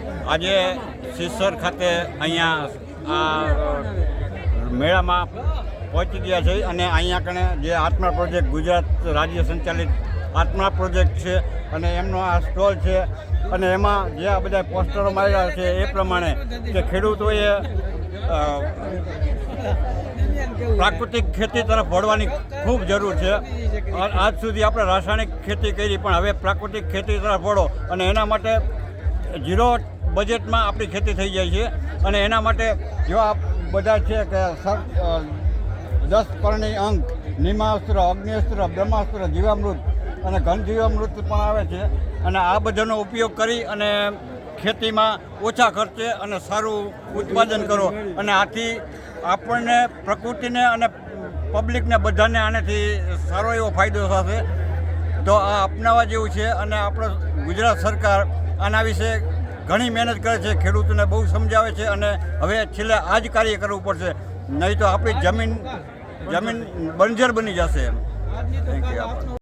આજે સિસર ખાતે અહીંયા આ મેળામાં પહોંચી ગયા છે અને અહીંયા કણે જે આત્મા પ્રોજેક્ટ ગુજરાત રાજ્ય સંચાલિત આત્મા પ્રોજેક્ટ છે અને એમનો આ સ્ટોલ છે અને એમાં જે આ બધા પોસ્ટરો માર્યા છે એ પ્રમાણે કે ખેડૂતોએ પ્રાકૃતિક ખેતી તરફ વળવાની ખૂબ જરૂર છે. આજ સુધી આપણે રાસાયણિક ખેતી કરી પણ હવે પ્રાકૃતિક ખેતી તરફ વળો અને એના માટે ઝીરો બજેટમાં આપણી ખેતી થઈ જાય છે અને એના માટે જો આ બધા છે કે 10 પરણી અંક નિમાસ્ત્ર, અગ્નિઅસ્ત્ર, બ્રહ્માસ્ત્ર, જીવામૃત અને ઘનજીવામૃત પણ આવે છે અને આ બધાનો ઉપયોગ કરી અને ખેતીમાં ઓછા ખર્ચે અને સારું ઉત્પાદન કરો અને આથી આપણને પ્રકૃતિને અને પબ્લિકને બધાને આનાથી સારો એવો ફાયદો થશે. તો આ અપનાવવા જેવું છે અને આપણો ગુજરાત સરકાર આના વિશે ઘણી મહેનત કરે છે, ખેડૂતોને બહુ સમજાવે છે અને હવે છેલ્લે આ જ કાર્ય કરવું પડશે, નહીં તો આપણી જમીન બંજર બની જશે. Thank you.